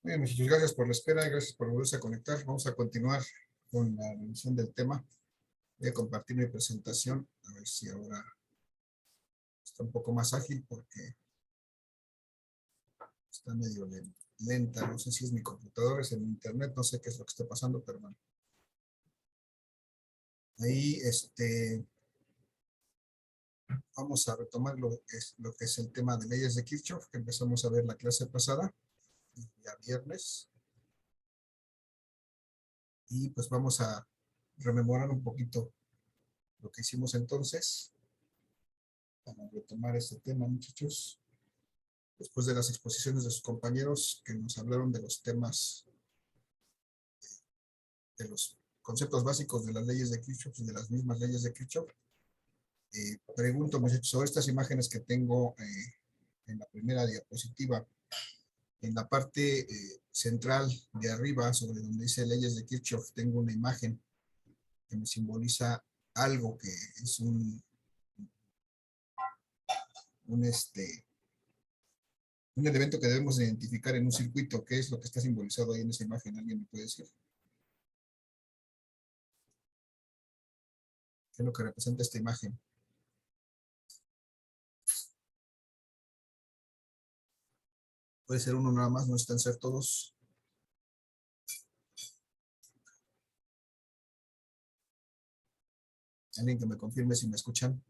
Bien, muchas gracias por la espera y gracias por volverse a conectar. Vamos a continuar con la revisión del tema. Voy a compartir mi presentación, a ver si ahora está un poco más ágil porque está medio lenta. No sé si es mi computadora, es el internet, no sé qué es lo que está pasando, pero bueno. Ahí vamos a retomar lo que es el tema de leyes de Kirchhoff, que empezamos a ver la clase pasada, ya viernes. Y pues vamos a rememorar un poquito lo que hicimos entonces para retomar este tema, muchachos. Después de las exposiciones de sus compañeros que nos hablaron de los temas, de los conceptos básicos de las leyes de Kirchhoff y de las mismas leyes de Kirchhoff, pregunto, muchachos, sobre estas imágenes que tengo en la primera diapositiva, en la parte central de arriba, sobre donde dice leyes de Kirchhoff, tengo una imagen que me simboliza algo que es un, un elemento que debemos identificar en un circuito. ¿Qué es lo que está simbolizado ahí en esa imagen? ¿Alguien me puede decir? ¿Qué es lo que representa esta imagen? Puede ser uno nada más, no necesitan ser todos. Alguien que me confirme si me escuchan.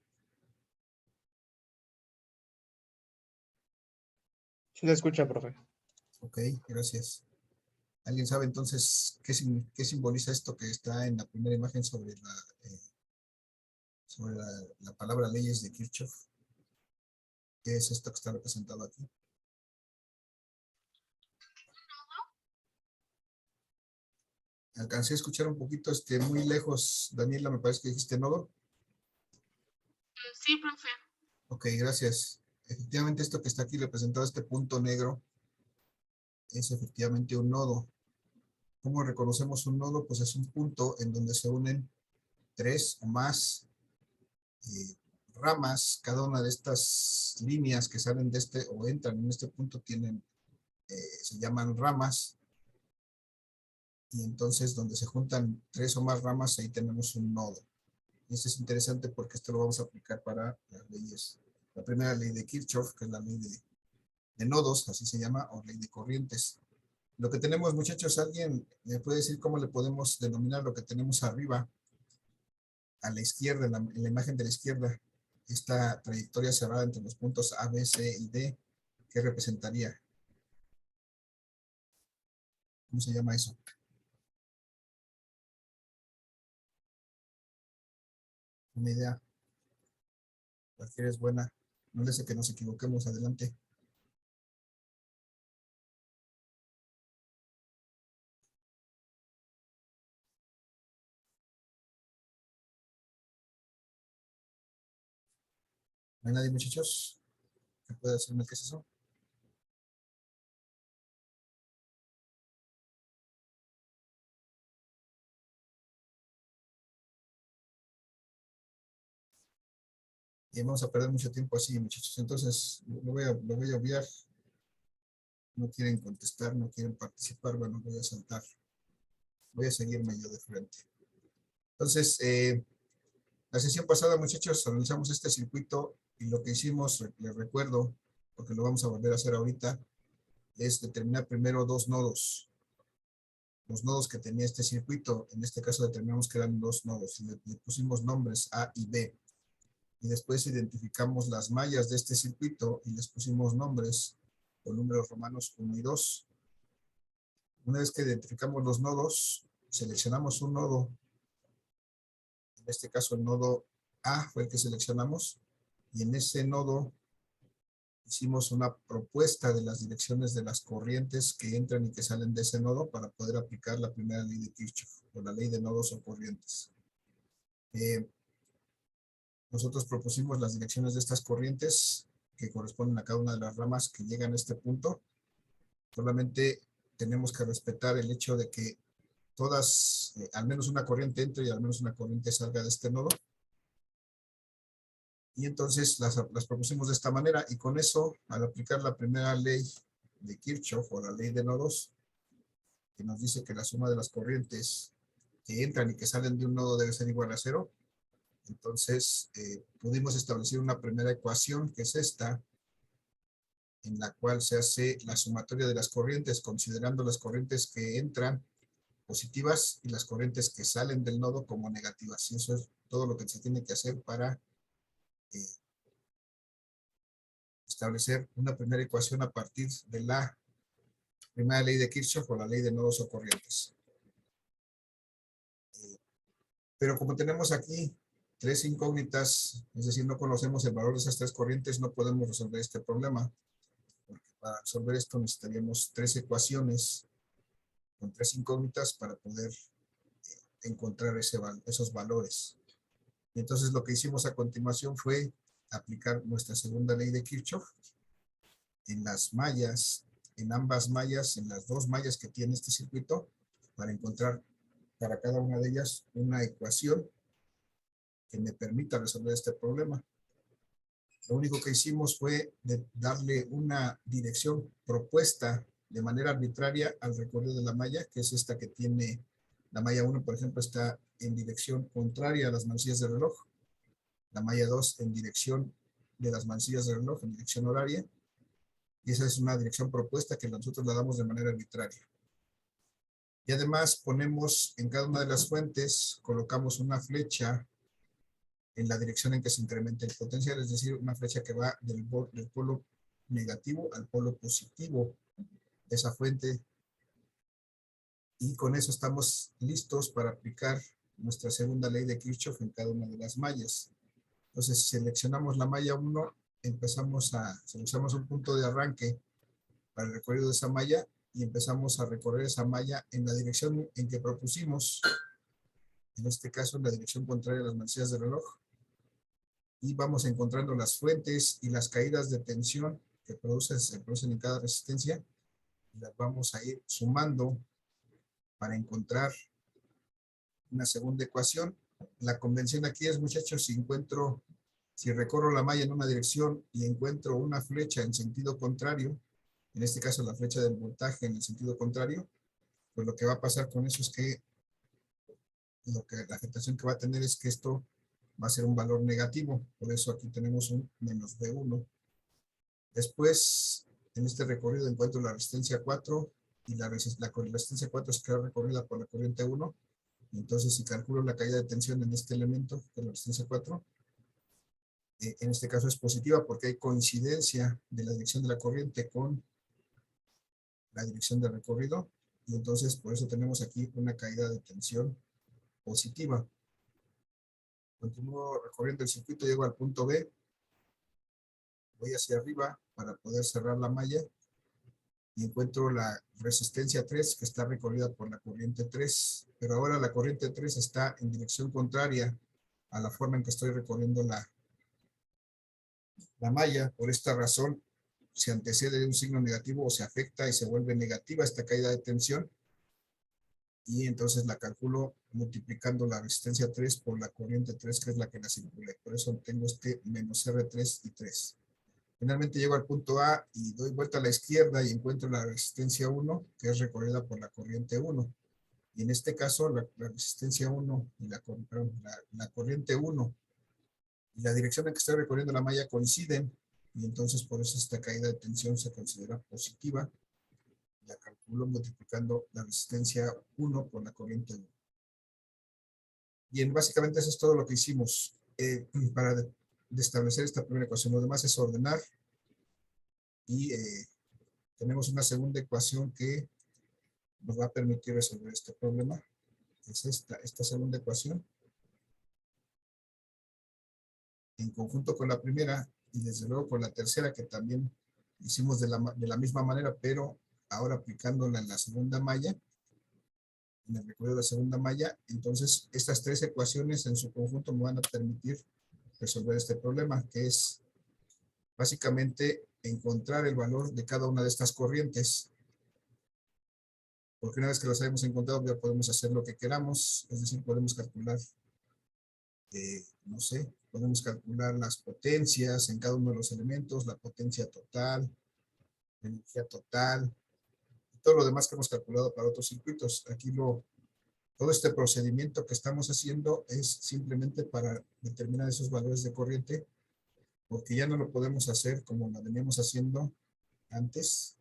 Sí se escucha, profe. Ok, gracias. ¿Alguien sabe entonces qué simboliza esto que está en la primera imagen sobre la palabra leyes de Kirchhoff? ¿Qué es esto que está representado aquí? Alcancé a escuchar un poquito muy lejos. Daniela, me parece que dijiste nodo. Sí, profe. Ok, gracias. Efectivamente, esto que está aquí representado, este punto negro, es efectivamente un nodo. ¿Cómo reconocemos un nodo? Pues es un punto en donde se unen tres o más ramas. Cada una de estas líneas que salen de este o entran en este punto se llaman ramas. Y entonces donde se juntan tres o más ramas, ahí tenemos un nodo. Y esto es interesante porque esto lo vamos a aplicar para las leyes. La primera ley de Kirchhoff, que es la ley de nodos, así se llama, o ley de corrientes. Lo que tenemos, muchachos, ¿alguien me puede decir cómo le podemos denominar lo que tenemos arriba, a la izquierda, en la imagen de la izquierda? Esta trayectoria cerrada entre los puntos A, B, C y D, ¿qué representaría? ¿Cómo se llama eso? Una idea. Cualquiera es buena. No le sé que nos equivoquemos. Adelante. ¿No hay nadie, muchachos? ¿Qué puede decirme qué es eso? Y vamos a perder mucho tiempo así, muchachos. Entonces, lo voy a obviar. No quieren contestar, no quieren participar. Bueno, voy a saltar. Voy a seguirme yo de frente. Entonces, la sesión pasada, muchachos, analizamos este circuito y lo que hicimos, les recuerdo, porque lo vamos a volver a hacer ahorita, es determinar primero dos nodos. Los nodos que tenía este circuito, en este caso determinamos que eran dos nodos. Le pusimos nombres A y B. Y después identificamos las mallas de este circuito y les pusimos nombres con números romanos 1 y 2. Una vez que identificamos los nodos, seleccionamos un nodo. En este caso el nodo A fue el que seleccionamos. Y en ese nodo hicimos una propuesta de las direcciones de las corrientes que entran y que salen de ese nodo para poder aplicar la primera ley de Kirchhoff, o la ley de nodos o corrientes. Nosotros propusimos las direcciones de estas corrientes que corresponden a cada una de las ramas que llegan a este punto. Solamente tenemos que respetar el hecho de que todas, al menos una corriente entre y al menos una corriente salga de este nodo. Y entonces las propusimos de esta manera, y con eso, al aplicar la primera ley de Kirchhoff o la ley de nodos, que nos dice que la suma de las corrientes que entran y que salen de un nodo debe ser igual a 0. Entonces, pudimos establecer una primera ecuación, que es esta, en la cual se hace la sumatoria de las corrientes, considerando las corrientes que entran positivas y las corrientes que salen del nodo como negativas. Y eso es todo lo que se tiene que hacer para establecer una primera ecuación a partir de la primera ley de Kirchhoff o la ley de nodos o corrientes. Pero como tenemos aquí tres incógnitas, es decir, no conocemos el valor de esas tres corrientes, no podemos resolver este problema. Porque para resolver esto necesitaríamos tres ecuaciones con tres incógnitas para poder encontrar esos valores. Y entonces lo que hicimos a continuación fue aplicar nuestra segunda ley de Kirchhoff en las mallas, en ambas mallas, en las dos mallas que tiene este circuito, para encontrar para cada una de ellas una ecuación que me permita resolver este problema. Lo único que hicimos fue darle una dirección propuesta de manera arbitraria al recorrido de la malla, que es esta que tiene la malla 1, por ejemplo, está en dirección contraria a las manecillas del reloj. La malla 2 en dirección de las manecillas del reloj, en dirección horaria. Y esa es una dirección propuesta que nosotros la damos de manera arbitraria. Y además ponemos en cada una de las fuentes, colocamos una flecha en la dirección en que se incrementa el potencial, es decir, una flecha que va del polo negativo al polo positivo de esa fuente. Y con eso estamos listos para aplicar nuestra segunda ley de Kirchhoff en cada una de las mallas. Entonces, si seleccionamos la malla 1, seleccionamos un punto de arranque para el recorrido de esa malla y empezamos a recorrer esa malla en la dirección en que propusimos, en este caso en la dirección contraria a las manecillas del reloj, y vamos encontrando las fuentes y las caídas de tensión que se producen en cada resistencia, y las vamos a ir sumando para encontrar una segunda ecuación. La convención aquí es, muchachos, si recorro la malla en una dirección y encuentro una flecha en sentido contrario, en este caso la flecha del voltaje en el sentido contrario, pues lo que va a pasar con eso es que la afectación que va a tener es que esto va a ser un valor negativo. Por eso aquí tenemos un menos B1. Después, en este recorrido encuentro la resistencia 4 y la resistencia 4 es recorrida por la corriente 1. Entonces, si calculo la caída de tensión en este elemento, que es la resistencia 4, en este caso es positiva porque hay coincidencia de la dirección de la corriente con la dirección del recorrido, y entonces por eso tenemos aquí una caída de tensión positiva. Continúo recorriendo el circuito, llego al punto B, voy hacia arriba para poder cerrar la malla y encuentro la resistencia 3 que está recorrida por la corriente 3, pero ahora la corriente 3 está en dirección contraria a la forma en que estoy recorriendo la malla. Por esta razón se antecede de un signo negativo o se afecta y se vuelve negativa esta caída de tensión, y entonces la calculo multiplicando la resistencia 3 por la corriente 3, que es la que la circula. Por eso tengo este menos R3 y 3. Finalmente llego al punto A y doy vuelta a la izquierda y encuentro la resistencia 1, que es recorrida por la corriente 1. Y en este caso, la resistencia 1 y la corriente 1 y la dirección en que estoy recorriendo la malla coinciden, y entonces por eso esta caída de tensión se considera positiva. La calculo multiplicando la resistencia 1 por la corriente 1. Bien, básicamente eso es todo lo que hicimos para establecer esta primera ecuación. Lo demás es ordenar, y tenemos una segunda ecuación que nos va a permitir resolver este problema. Es esta segunda ecuación, en conjunto con la primera y desde luego con la tercera, que también hicimos de la misma manera, pero ahora aplicándola en la segunda malla, en el recorrido de la segunda malla. Entonces, estas tres ecuaciones en su conjunto me van a permitir resolver este problema, que es básicamente encontrar el valor de cada una de estas corrientes. Porque una vez que los hayamos encontrado, ya podemos hacer lo que queramos, es decir, podemos calcular, no sé, podemos calcular las potencias en cada uno de los elementos, la potencia total, la energía total, todo lo demás que hemos calculado para otros circuitos. Aquí todo este procedimiento que estamos haciendo es simplemente para determinar esos valores de corriente, porque ya no lo podemos hacer como lo veníamos haciendo antes,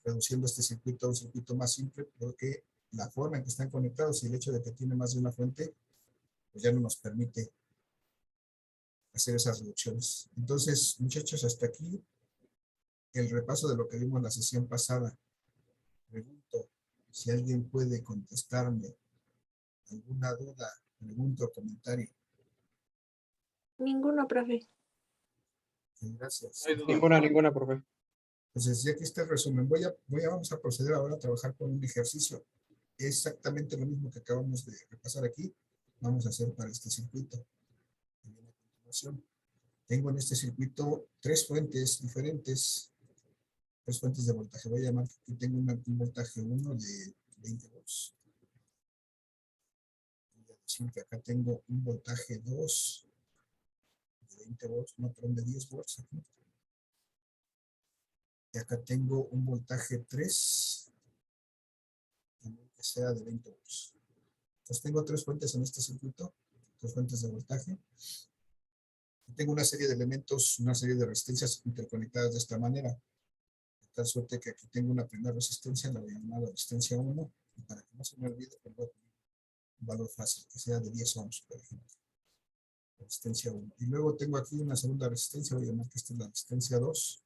reduciendo este circuito a un circuito más simple, porque la forma en que están conectados y el hecho de que tiene más de una fuente, pues ya no nos permite hacer esas reducciones. Entonces, muchachos, hasta aquí el repaso de lo que vimos la sesión pasada. Pregunto si alguien puede contestarme alguna duda, pregunta o comentario. Ninguno, profe. Gracias. Ninguna, profe. Entonces, ya que está el resumen, vamos a proceder ahora a trabajar con un ejercicio. Exactamente lo mismo que acabamos de repasar aquí, vamos a hacer para este circuito. A continuación, tengo en este circuito tres fuentes diferentes, tres fuentes de voltaje. Voy a llamar que aquí tengo un voltaje 1 de 20 volts. Voy a decir que acá tengo un voltaje 2 de 20 volts, no, perdón, de 10 volts aquí. Y acá tengo un voltaje 3, que sea de 20 volts. Entonces tengo tres fuentes en este circuito, tres fuentes de voltaje. Y tengo una serie de elementos, una serie de resistencias interconectadas de esta manera. De tal suerte que aquí tengo una primera resistencia, la voy a llamar la resistencia 1, y para que no se me olvide, pues voy a poner un valor fácil, que sea de 10 ohms, por ejemplo. Resistencia 1. Y luego tengo aquí una segunda resistencia, voy a llamar que esta es la resistencia 2.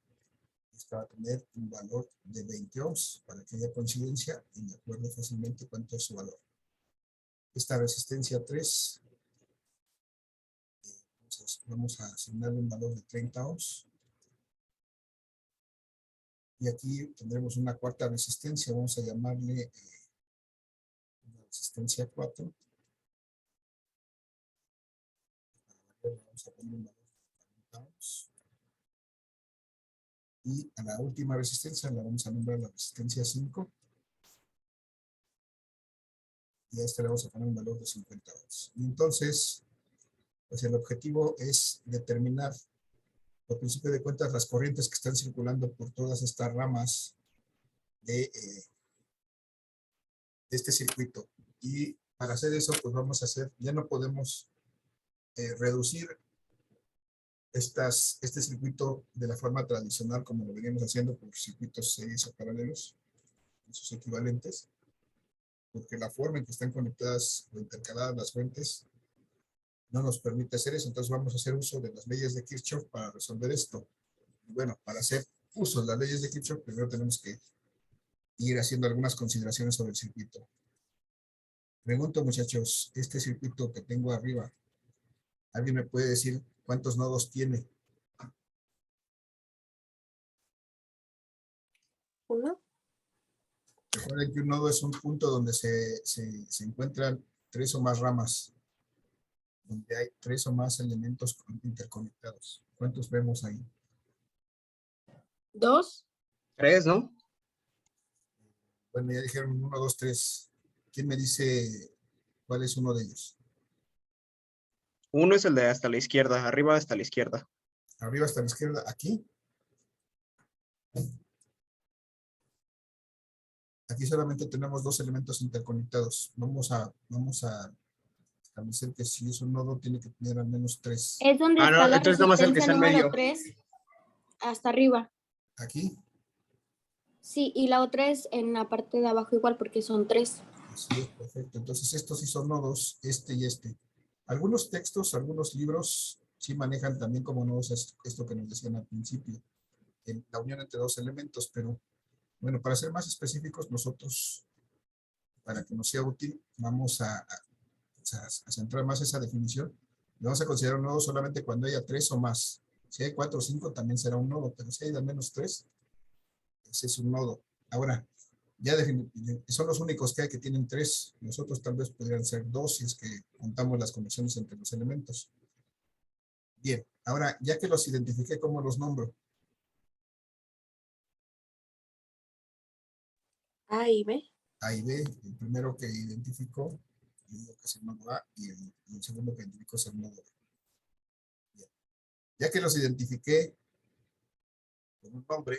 Esta va a tener un valor de 20 ohms, para que haya coincidencia y me acuerde fácilmente cuánto es su valor. Esta resistencia 3, entonces vamos a asignarle un valor de 30 ohms. Y aquí tendremos una cuarta resistencia, vamos a llamarle una resistencia 4. Vamos a poner un valor de 40 ohms. Y a la última resistencia la vamos a nombrar la resistencia 5. Y a esta le vamos a poner un valor de 50 ohms. Y entonces, pues el objetivo es determinar, por principio de cuentas, las corrientes que están circulando por todas estas ramas de este circuito. Y para hacer eso, pues vamos a hacer, ya no podemos reducir este circuito de la forma tradicional como lo veníamos haciendo por circuitos series o paralelos, sus equivalentes, porque la forma en que están conectadas o intercaladas las fuentes no nos permite hacer eso. Entonces vamos a hacer uso de las leyes de Kirchhoff para resolver esto. Y bueno, para hacer uso de las leyes de Kirchhoff, primero tenemos que ir haciendo algunas consideraciones sobre el circuito. Pregunto, muchachos, este circuito que tengo arriba, ¿alguien me puede decir cuántos nodos tiene? ¿Uno? Recuerden que un nodo es un punto donde se encuentran tres o más ramas, donde hay tres o más elementos interconectados. ¿Cuántos vemos ahí? ¿Dos? 3, ¿no? Bueno, ya dijeron 1, 2, 3. ¿Quién me dice cuál es uno de ellos? Uno es el de hasta la izquierda, arriba hasta la izquierda. Arriba hasta la izquierda, aquí. Aquí solamente tenemos dos elementos interconectados. Vamos a establecer que si es un nodo tiene que tener al menos tres. Es donde Ah, está no, la entonces nomás el que resistencia está en medio. número 3 hasta arriba. Aquí. Sí, y la otra es en la parte de abajo igual porque son 3. Así es, perfecto. Entonces estos sí son nodos, este y este. Algunos textos, algunos libros sí manejan también como nodos esto que nos decían al principio, la unión entre dos elementos, pero bueno, para ser más específicos, nosotros, para que nos sea útil, vamos a centrar más esa definición. Le vamos a considerar un nodo solamente cuando haya tres o más. Si hay 4 o 5 también será un nodo, pero si hay al menos 3, ese es un nodo. Ahora, ya son los únicos que hay que tienen 3. Los otros tal vez podrían ser 2 si es que contamos las conexiones entre los elementos. Bien, ahora ya que los identifiqué, ¿cómo los nombro? A y B. A y B, el primero que identificó, que es el nodo A, y el segundo que identificó es el nodo B. Bien. Ya que los identifiqué con un nombre,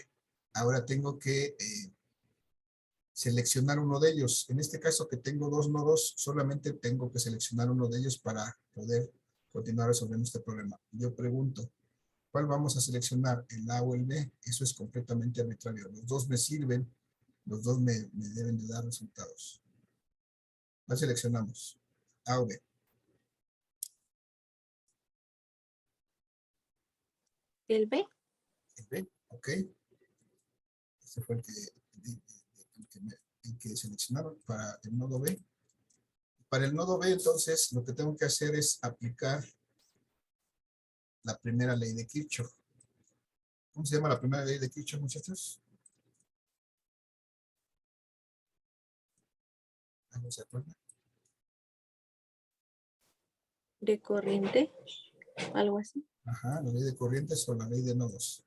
ahora tengo que seleccionar uno de ellos. En este caso que tengo dos nodos, solamente tengo que seleccionar uno de ellos para poder continuar resolviendo este problema. Yo pregunto, ¿cuál vamos a seleccionar? ¿El A o el B? Eso es completamente arbitrario. Los dos me sirven, los dos me deben de dar resultados. ¿Cuál seleccionamos? A o B. ¿El B? El B, ok. Este fue el que seleccionaron para el nodo B. Para el nodo B, entonces, lo que tengo que hacer es aplicar la primera ley de Kirchhoff. ¿Cómo se llama la primera ley de Kirchhoff, muchachos? ¿No se acuerdan? ¿De corriente? Algo así. Ajá, la ley de corrientes o la ley de nodos.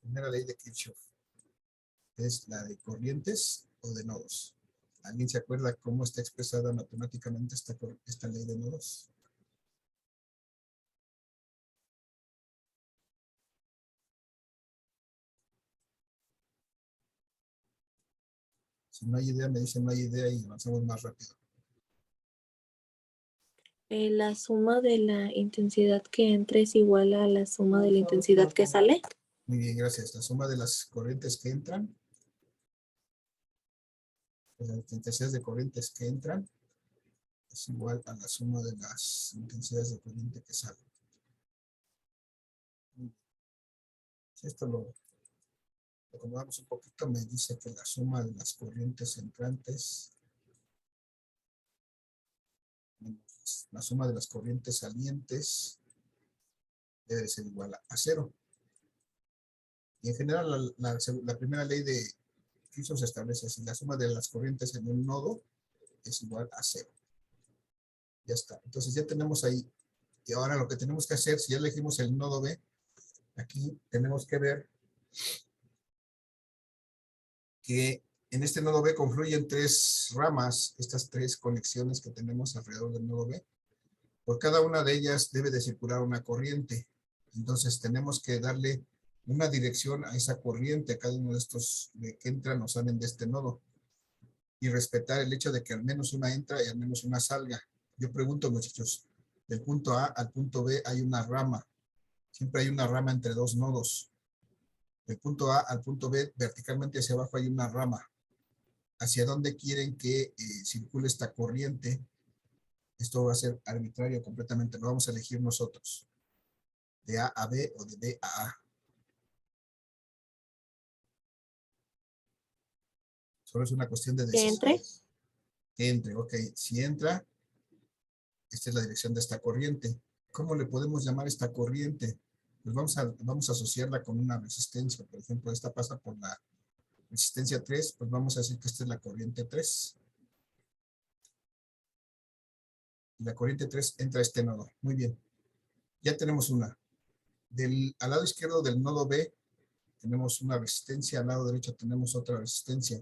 Primera ley de Kirchhoff. ¿Es la de corrientes o de nodos? ¿Alguien se acuerda cómo está expresada matemáticamente esta ley de nodos? Si no hay idea, me dicen no hay idea y avanzamos más rápido. La suma de la intensidad que entra es igual a la suma de la intensidad que sale. Muy bien, gracias. La suma de las corrientes que entran, las intensidades de corrientes que entran, es igual a la suma de las intensidades de corriente que salen. Si esto lo acomodamos un poquito, me dice que la suma de las corrientes entrantes menos la suma de las corrientes salientes debe ser igual a 0. Y en general la primera ley de Kirchhoff se establece así: la suma de las corrientes en un nodo es igual a 0. Ya está. Entonces ya tenemos ahí. Y ahora lo que tenemos que hacer, si ya elegimos el nodo B, aquí tenemos que ver que en este nodo B confluyen tres ramas, estas tres conexiones que tenemos alrededor del nodo B. Por cada una de ellas debe de circular una corriente. Entonces tenemos que darle una dirección a esa corriente, a cada uno de estos que entran o salen de este nodo. Y respetar el hecho de que al menos una entra y al menos una salga. Yo pregunto, muchachos, del punto A al punto B hay una rama. Siempre hay una rama entre dos nodos. Del punto A al punto B, verticalmente hacia abajo hay una rama. ¿Hacia dónde quieren que circule esta corriente? Esto va a ser arbitrario completamente. Lo vamos a elegir nosotros. De A a B o de B a A. Solo es una cuestión de decisión. ¿Que entre? Que entre, ok. Si entra, esta es la dirección de esta corriente. ¿Cómo le podemos llamar esta corriente? Pues vamos a asociarla con una resistencia. Por ejemplo, esta pasa por la resistencia 3, pues vamos a decir que esta es la corriente 3. Y la corriente 3 entra a este nodo. Muy bien. Ya tenemos una. Al lado izquierdo del nodo B tenemos una resistencia, al lado derecho tenemos otra resistencia.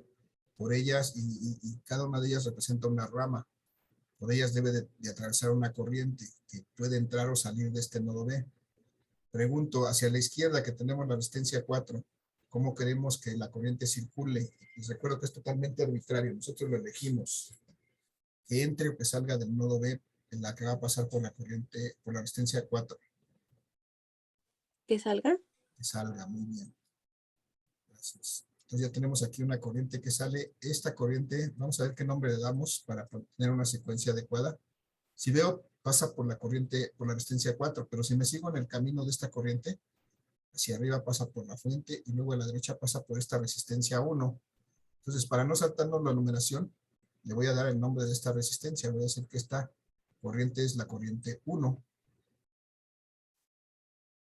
Por ellas, y cada una de ellas representa una rama. Por ellas debe de atravesar una corriente que puede entrar o salir de este nodo B. Pregunto, hacia la izquierda que tenemos la resistencia 4, ¿cómo queremos que la corriente circule? Les recuerdo que es totalmente arbitrario, nosotros lo elegimos. Que entre o que salga del nodo B, en la que va a pasar por la corriente, por la resistencia 4. ¿Que salga? Que salga, muy bien. Gracias. Entonces ya tenemos aquí una corriente que sale. Esta corriente, vamos a ver qué nombre le damos para tener una secuencia adecuada. Si veo, pasa por la corriente, por la resistencia 4, pero si me sigo en el camino de esta corriente, hacia arriba pasa por la fuente y luego a la derecha pasa por esta resistencia 1. Entonces, para no saltarnos la numeración, le voy a dar el nombre de esta resistencia. Voy a decir que esta corriente es la corriente 1.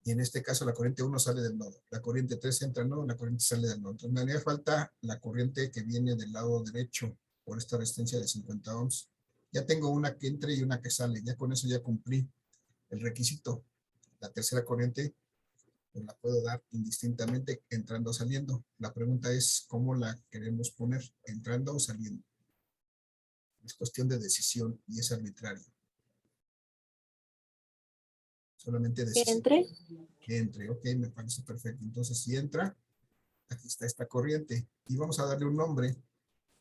Y en este caso la corriente 1 sale del nodo. La corriente 3 entra al nodo, la corriente sale del nodo. Entonces me haría falta la corriente que viene del lado derecho por esta resistencia de 50 ohms. Ya tengo una que entre y una que sale. Ya con eso ya cumplí el requisito. La tercera corriente pues la puedo dar indistintamente entrando o saliendo. La pregunta es cómo la queremos poner, entrando o saliendo. Es cuestión de decisión y es arbitrario. Solamente ¿Que decisión. entre? Que entre, ok, me parece perfecto. Entonces, si entra, Aquí está esta corriente. Y vamos a darle un nombre.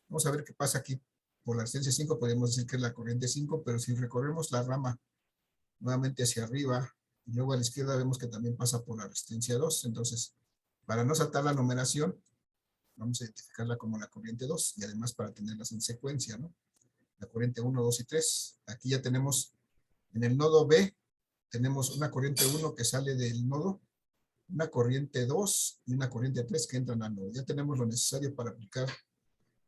Vamos a ver qué pasa aquí. Por la resistencia 5 podemos decir que es la corriente 5, pero si recorremos la rama nuevamente hacia arriba, y luego a la izquierda vemos que también pasa por la resistencia 2. Entonces, para no saltar la numeración, vamos a identificarla como la corriente 2, y además para tenerlas en secuencia, ¿no? La corriente 1, 2 y 3. Aquí ya tenemos, en el nodo B, tenemos una corriente 1 que sale del nodo, una corriente 2 y una corriente 3 que entran al nodo. Ya tenemos lo necesario para aplicar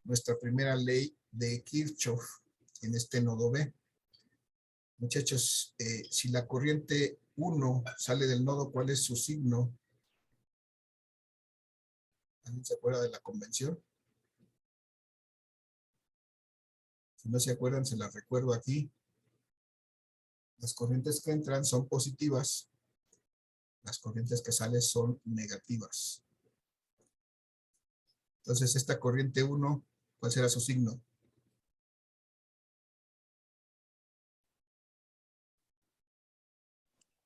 nuestra primera ley de Kirchhoff en este nodo B. Muchachos, si la corriente 1 sale del nodo, ¿cuál es su signo? ¿Alguien se acuerda de la convención? Si no se acuerdan, se las recuerdo aquí. Las corrientes que entran son positivas. Las corrientes que salen son negativas. Entonces, esta corriente 1, ¿cuál será su signo?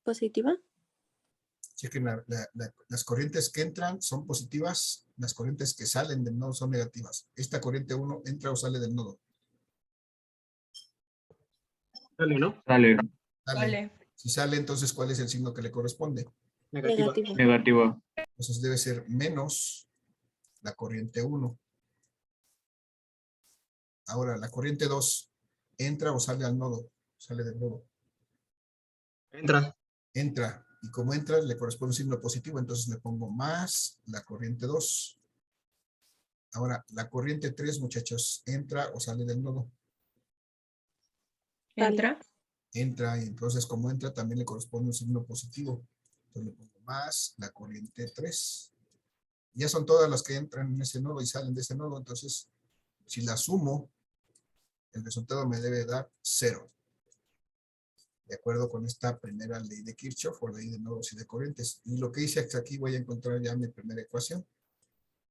¿Positiva? Chequen, las corrientes que entran son positivas, las corrientes que salen del nodo son negativas. Esta corriente 1 entra o sale del nodo. Sale, ¿no? Sale. Sale. Si sale, entonces, ¿cuál es el signo que le corresponde? Negativa. Negativo. Negativo. Entonces debe ser menos la corriente 1. Ahora, la corriente 2, ¿entra o sale al nodo? Sale del nodo. Entra. Entra. Y como entra, le corresponde un signo positivo, entonces le pongo más la corriente 2. Ahora, la corriente 3, muchachos, ¿entra o sale del nodo? Entra. Entra, y entonces como entra, también le corresponde un signo positivo. Entonces le pongo más la corriente 3. Ya son todas las que entran en ese nodo y salen de ese nodo, entonces, si la sumo, el resultado me debe dar 0. De acuerdo con esta primera ley de Kirchhoff o ley de nodos y de corrientes. Y lo que hice hasta aquí, voy a encontrar ya mi primera ecuación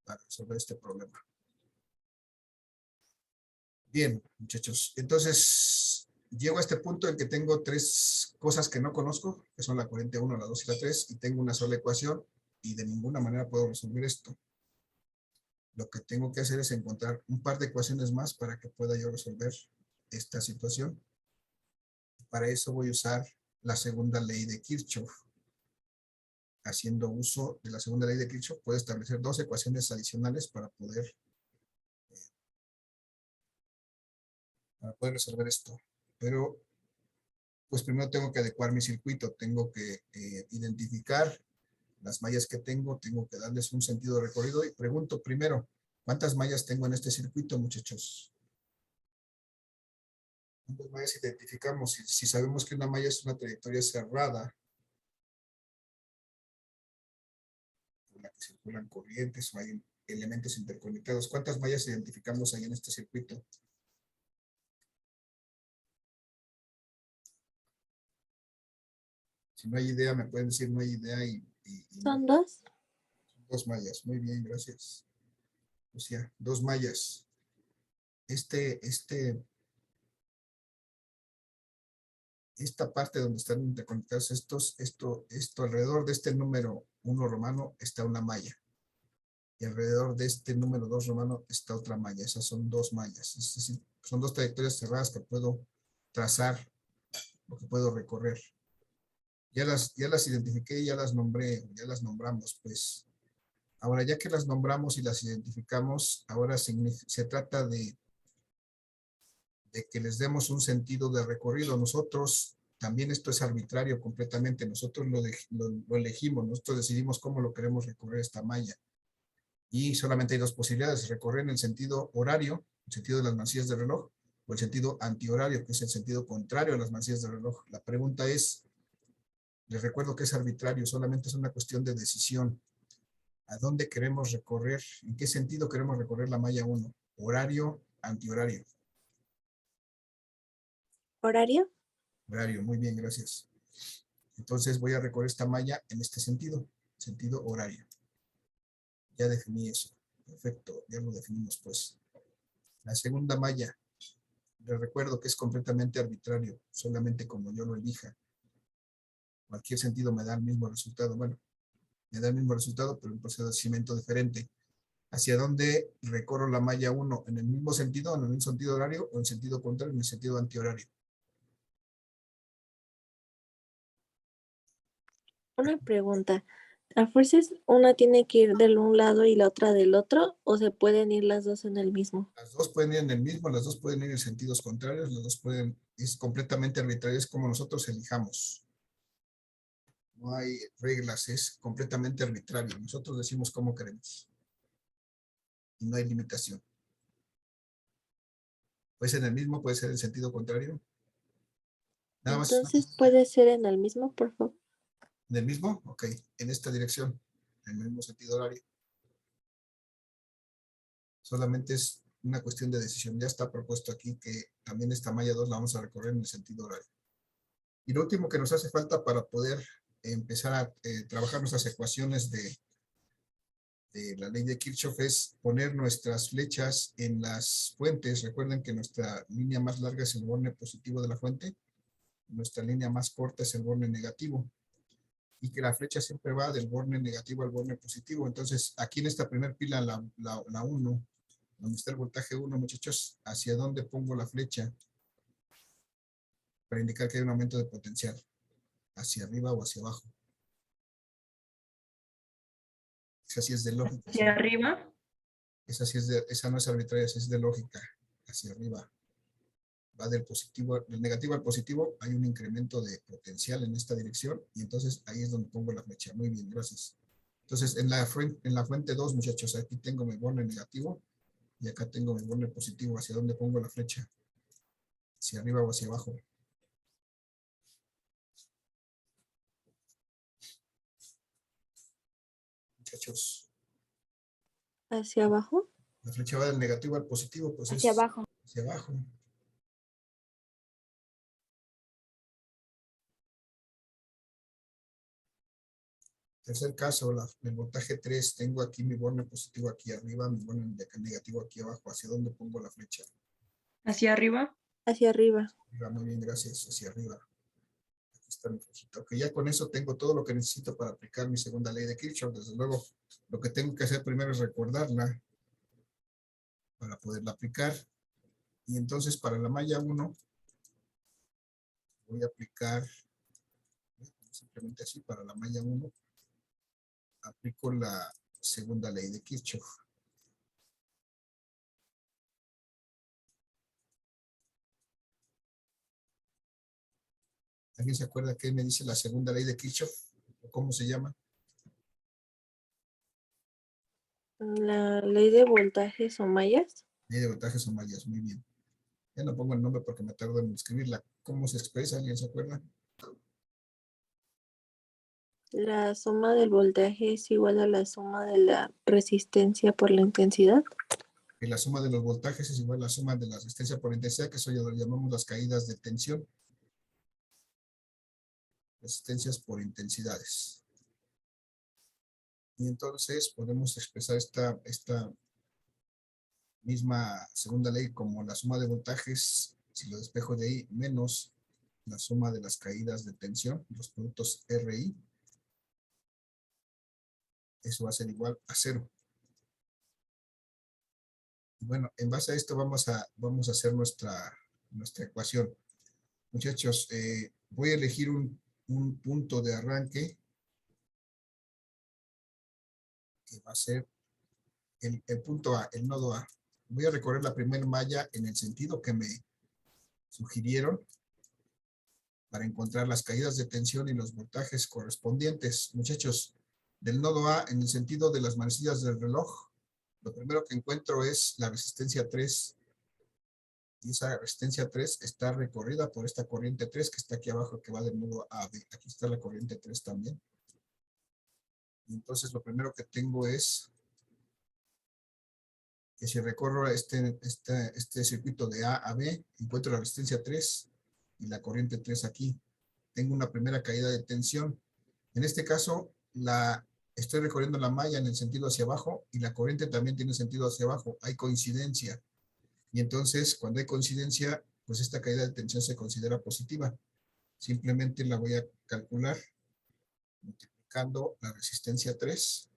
para resolver este problema. Bien, muchachos. Entonces, llego a este punto en que tengo 3 cosas que no conozco, que son la corriente 1, la 2 y la 3, y tengo una sola ecuación, y de ninguna manera puedo resolver esto. Lo que tengo que hacer es encontrar un par de ecuaciones más para que pueda yo resolver esta situación. Para eso voy a usar la segunda ley de Kirchhoff. Haciendo uso de la segunda ley de Kirchhoff, puedo establecer 2 ecuaciones adicionales para poder resolver esto. Pero, pues primero tengo que adecuar mi circuito, tengo que identificar las mallas que tengo que darles un sentido de recorrido y pregunto primero, ¿cuántas mallas tengo en este circuito, muchachos? ¿Cuántas mallas identificamos? Si sabemos que una malla es una trayectoria cerrada, en la que circulan corrientes o hay elementos interconectados, ¿cuántas mallas identificamos ahí en este circuito? Si no hay idea, me pueden decir no hay idea y Son 2. 2 mallas. Muy bien, gracias. O sea, 2 mallas. Esta parte donde están interconectados esto alrededor de este número 1 romano está una malla. Y alrededor de este número 2 romano está otra malla. Esas son 2 mallas. Es decir, son 2 trayectorias cerradas que puedo trazar o que puedo recorrer. Ya las identifiqué, ya las nombré, ya las nombramos, pues. Ahora, ya que las nombramos y las identificamos, ahora se trata de que les demos un sentido de recorrido. Nosotros, también esto es arbitrario completamente, nosotros lo elegimos, nosotros decidimos cómo lo queremos recorrer esta malla. Y solamente hay 2 posibilidades, recorrer en el sentido horario, el sentido de las manecillas de reloj, o el sentido antihorario, que es el sentido contrario a las manecillas de reloj. La pregunta es, les recuerdo que es arbitrario, solamente es una cuestión de decisión. ¿A dónde queremos recorrer? ¿En qué sentido queremos recorrer la malla 1? ¿Horario, antihorario? ¿Horario? Horario, muy bien, gracias. Entonces voy a recorrer esta malla en este sentido horario. Ya definí eso. Perfecto, ya lo definimos pues. La segunda malla, les recuerdo que es completamente arbitrario, solamente como yo lo elija. Cualquier sentido me da el mismo resultado. Bueno, Me da el mismo resultado, pero un procedimiento diferente. ¿Hacia dónde recorro la malla 1? ¿En el mismo sentido, en el mismo sentido horario o en sentido contrario, en el sentido antihorario? Una pregunta. ¿A fuerzas una tiene que ir del un lado y la otra del otro o se pueden ir las dos en el mismo? Las dos pueden ir en el mismo, las dos pueden ir en sentidos contrarios, las dos pueden, es completamente arbitrario, es como nosotros elijamos. No hay reglas, es completamente arbitrario. Nosotros decimos cómo queremos. Y no hay limitación. Puede ser en el mismo, puede ser en sentido contrario. Nada más Entonces puede ser en el mismo, por favor. en el mismo, ok, en esta dirección, en el mismo sentido horario. Solamente es una cuestión de decisión. Ya está propuesto aquí que también esta malla 2 la vamos a recorrer en el sentido horario. Y lo último que nos hace falta para poder empezar a trabajar nuestras ecuaciones de la ley de Kirchhoff es poner nuestras flechas en las fuentes. Recuerden que nuestra línea más larga es el borne positivo de la fuente, nuestra línea más corta es el borne negativo, y que la flecha siempre va del borne negativo al borne positivo. Entonces, aquí en esta primera pila, la 1, donde está el voltaje 1, muchachos, ¿hacia dónde pongo la flecha? Para indicar que hay un aumento de potencial, ¿hacia arriba o hacia abajo? Esa sí es de lógica. Hacia arriba. Esa no es arbitraria, esa es de lógica, hacia arriba. Va del negativo al positivo, hay un incremento de potencial en esta dirección, y entonces ahí es donde pongo la flecha. Muy bien, gracias. Entonces, en la fuente 2, muchachos, aquí tengo mi borne negativo, y acá tengo mi borne positivo. ¿Hacia dónde pongo la flecha? ¿Hacia arriba o hacia abajo? Muchachos, ¿Hacia abajo? la flecha va del negativo al positivo, pues Hacia es abajo. hacia abajo. Tercer caso, el voltaje 3, tengo aquí mi borne positivo aquí arriba, mi borne negativo aquí abajo. ¿Hacia dónde pongo la flecha? Hacia arriba. Hacia arriba. Muy bien, gracias, hacia arriba. Aquí está mi flechita. Ok, ya con eso tengo todo lo que necesito para aplicar mi segunda ley de Kirchhoff. Desde luego, lo que tengo que hacer primero es recordarla para poderla aplicar. Y entonces, para la malla 1, voy a aplicar, simplemente así, para la malla 1, aplico la segunda ley de Kirchhoff. ¿Alguien se acuerda qué me dice la segunda ley de Kirchhoff? ¿Cómo se llama? La ley de voltajes o mallas. Ley de voltajes o mallas, muy bien. Ya no pongo el nombre porque me tardo en escribirla. ¿Cómo se expresa? ¿Alguien se acuerda? La suma del voltaje es igual a la suma de la resistencia por la intensidad. Que la suma de los voltajes es igual a la suma de la resistencia por intensidad, que eso ya lo llamamos las caídas de tensión. Resistencias por intensidades. Y entonces podemos expresar esta misma segunda ley como la suma de voltajes, si lo despejo de ahí, menos la suma de las caídas de tensión, los productos RI. Eso va a ser igual a 0. Y bueno, en base a esto vamos a hacer nuestra ecuación. Muchachos, voy a elegir un punto de arranque que va a ser el punto A, el nodo A. Voy a recorrer la primera malla en el sentido que me sugirieron para encontrar las caídas de tensión y los voltajes correspondientes. Muchachos, del nodo A en el sentido de las manecillas del reloj, lo primero que encuentro es la resistencia 3. Y esa resistencia 3 está recorrida por esta corriente 3 que está aquí abajo, que va del nodo A a B. Aquí está la corriente 3 también. Y entonces lo primero que tengo es que si recorro este circuito de A a B, encuentro la resistencia 3 y la corriente 3 aquí. Tengo una primera caída de tensión. En este caso, estoy recorriendo la malla en el sentido hacia abajo y la corriente también tiene sentido hacia abajo. Hay coincidencia. Y entonces, cuando hay coincidencia, pues esta caída de tensión se considera positiva. Simplemente la voy a calcular, multiplicar multiplicando la resistencia 3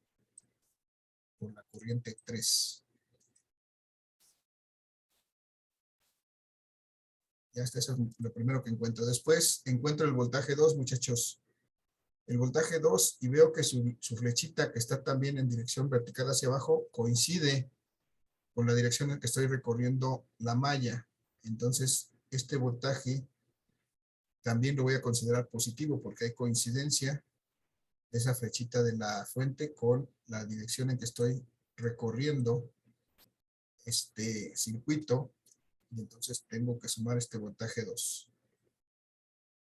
por la corriente 3. Ya está, eso es lo primero que encuentro. Después encuentro el voltaje 2, muchachos. El voltaje 2, y veo que su flechita, que está también en dirección vertical hacia abajo, coincide con la dirección en que estoy recorriendo la malla. Entonces, este voltaje también lo voy a considerar positivo porque hay coincidencia de esa flechita de la fuente con la dirección en que estoy recorriendo este circuito, y entonces tengo que sumar este voltaje 2.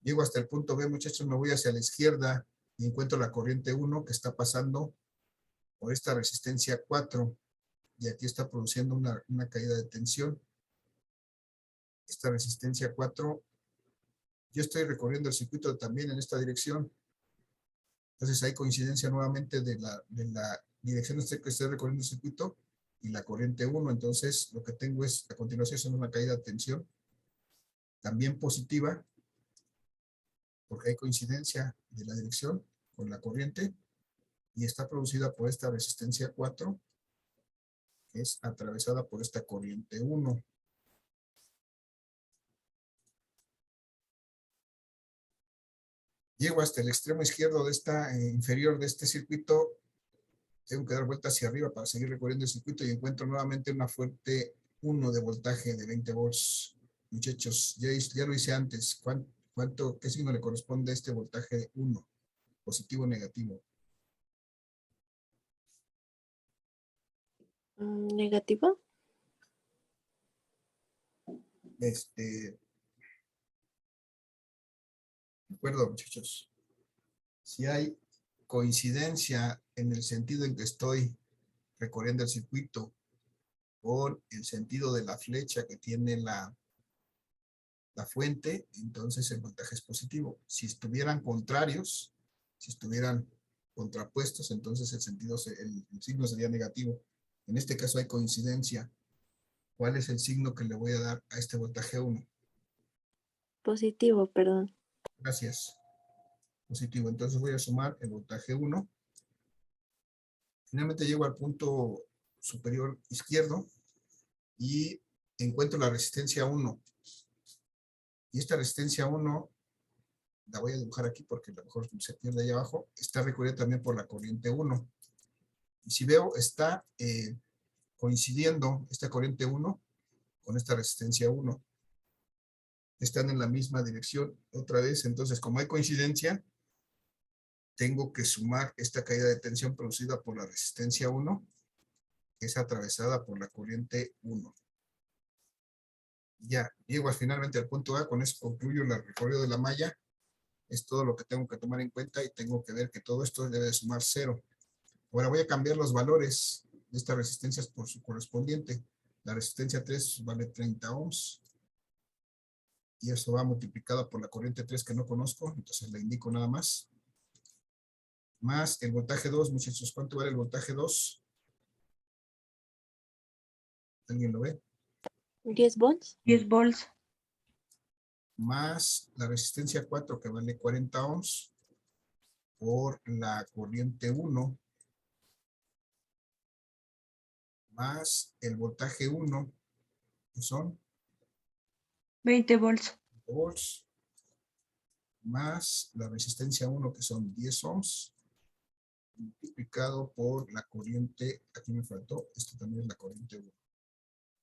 Llego hasta el punto B, muchachos, me voy hacia la izquierda y encuentro la corriente 1 que está pasando por esta resistencia 4, y aquí está produciendo una caída de tensión. Esta resistencia 4, yo estoy recorriendo el circuito también en esta dirección. Entonces hay coincidencia nuevamente de la dirección en que estoy recorriendo el circuito y la corriente 1. Entonces lo que tengo es, a continuación, es una caída de tensión también positiva, porque hay coincidencia de la dirección con la corriente, y está producida por esta resistencia 4, que es atravesada por esta corriente 1. Llego hasta el extremo izquierdo de esta inferior de este circuito. Tengo que dar vuelta hacia arriba para seguir recorriendo el circuito y encuentro nuevamente una fuente 1 de voltaje de 20 volts. Muchachos, ya lo hice antes. ¿Qué signo le corresponde a este voltaje 1? ¿Positivo o negativo? Negativo. De acuerdo, muchachos. Si hay coincidencia en el sentido en que estoy recorriendo el circuito con el sentido de la flecha que tiene la fuente, entonces el voltaje es positivo. Si estuvieran contrarios, si estuvieran contrapuestos, entonces el signo sería negativo. En este caso hay coincidencia. ¿Cuál es el signo que le voy a dar a este voltaje 1? Positivo, perdón. Gracias. Positivo. Entonces voy a sumar el voltaje 1. Finalmente llego al punto superior izquierdo y encuentro la resistencia 1. Y esta resistencia 1 la voy a dibujar aquí porque a lo mejor se pierde ahí abajo. Está recorrida también por la corriente 1. Y si veo, está coincidiendo esta corriente 1 con esta resistencia 1. Están en la misma dirección otra vez. Entonces, como hay coincidencia, tengo que sumar esta caída de tensión producida por la resistencia 1, que es atravesada por la corriente 1. Ya, llego finalmente al punto A. Con eso concluyo el recorrido de la malla. Es todo lo que tengo que tomar en cuenta y tengo que ver que todo esto debe de sumar 0. Ahora voy a cambiar los valores de estas resistencias por su correspondiente. La resistencia 3 vale 30 ohms. Y eso va multiplicado por la corriente 3 que no conozco. Entonces le indico nada más. Más el voltaje 2, muchachos. ¿Cuánto vale el voltaje 2? ¿Alguien lo ve? 10 volts. 10 volts. Más la resistencia 4 que vale 40 ohms por la corriente 1, más el voltaje 1, que son 20 volts. volts, más la resistencia 1, que son 10 ohms, multiplicado por la corriente, aquí me faltó, esto también es la corriente 1,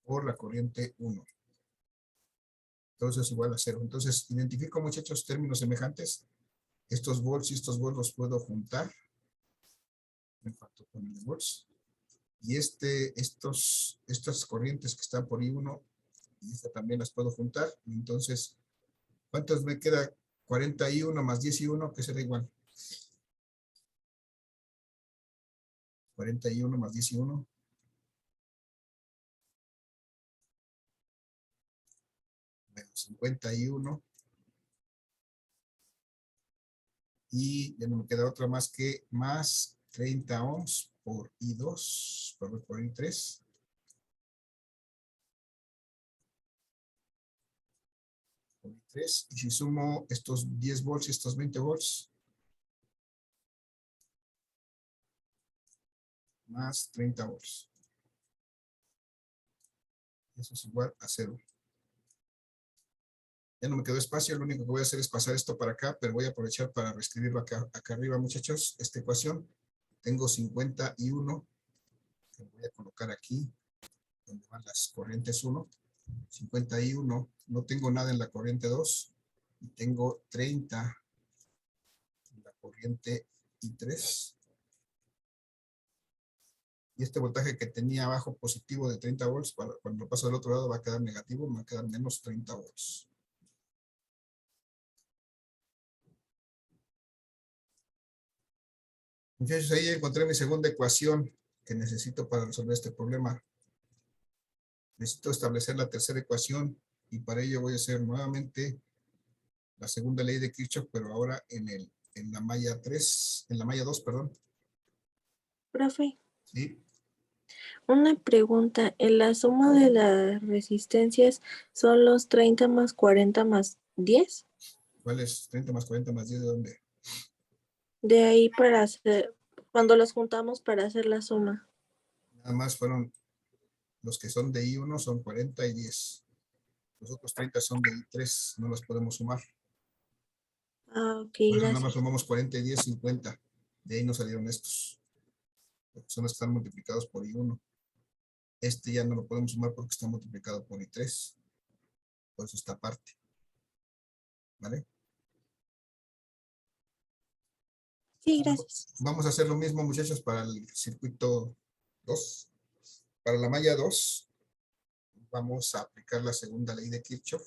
por la corriente 1. Entonces es igual a 0. Entonces identifico, muchachos, términos semejantes. Estos volts y estos volts los puedo juntar. Me faltó ponerle volts. Y estas corrientes que están por I1, y esta también las puedo juntar. Entonces, ¿cuántos me queda? 41 más 10 y 1, ¿qué será igual? 41 más 10 y 1. Bueno, 51. Y ya no me queda otra más que más 30 ohms por I2, por I3. Por I3. Y si sumo estos 10 volts y estos 20 volts, más 30 volts. Eso es igual a 0. Ya no me quedó espacio, lo único que voy a hacer es pasar esto para acá, pero voy a aprovechar para reescribirlo acá arriba, muchachos. Esta ecuación, tengo 51, que voy a colocar aquí, donde van las corrientes 1. 51, no tengo nada en la corriente 2, y tengo 30 en la corriente I3. Y este voltaje que tenía abajo positivo de 30 volts, cuando lo paso del otro lado va a quedar negativo, me va a quedar menos 30 volts. Muchachos, ahí encontré mi segunda ecuación que necesito para resolver este problema. Necesito establecer la tercera ecuación y para ello voy a hacer nuevamente la segunda ley de Kirchhoff, pero ahora en la malla 3, en la malla 2, perdón. Profe, ¿Sí? una pregunta. ¿En la suma de las resistencias son los 30 más 40 más 10? ¿Cuál es 30 más 40 más 10 de dónde? De ahí para hacer, cuando los juntamos para hacer la suma. Nada más fueron los que son de I1 son 40 y 10. Los otros 30 son de I3, no los podemos sumar. Ah, ok, Por eso nada más gracias. sumamos 40 y 10, 50. De ahí nos salieron estos. Porque son los que están multiplicados por I1. Este ya no lo podemos sumar porque está multiplicado por I3. Por eso esta parte. ¿Vale? Sí, gracias. Vamos a hacer lo mismo, muchachos, para el circuito 2. Para la malla 2, vamos a aplicar la segunda ley de Kirchhoff.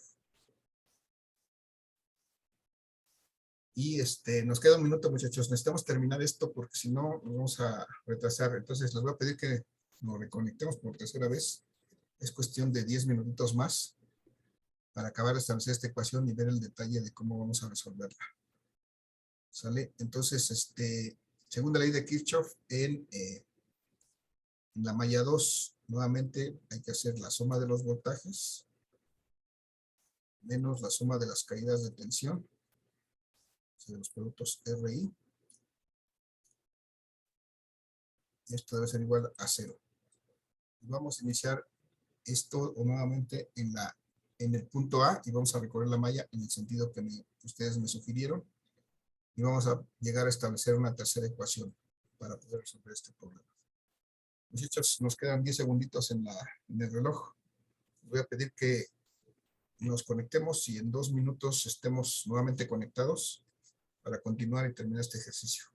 Y nos queda un minuto, muchachos. Necesitamos terminar esto porque si no, nos vamos a retrasar. Entonces, les voy a pedir que nos reconectemos por tercera vez. Es cuestión de 10 minutitos más para acabar de establecer esta ecuación y ver el detalle de cómo vamos a resolverla. ¿Sale? Entonces, segunda ley de Kirchhoff en la malla 2. Nuevamente hay que hacer la suma de los voltajes menos la suma de las caídas de tensión de los productos RI. Y esto debe ser igual a 0. Vamos a iniciar esto nuevamente en el punto A y vamos a recorrer la malla en el sentido que ustedes me sugirieron. Y vamos a llegar a establecer una tercera ecuación para poder resolver este problema. Muchachos, nos quedan 10 segunditos en el reloj. Voy a pedir que nos conectemos y en 2 minutos estemos nuevamente conectados para continuar y terminar este ejercicio.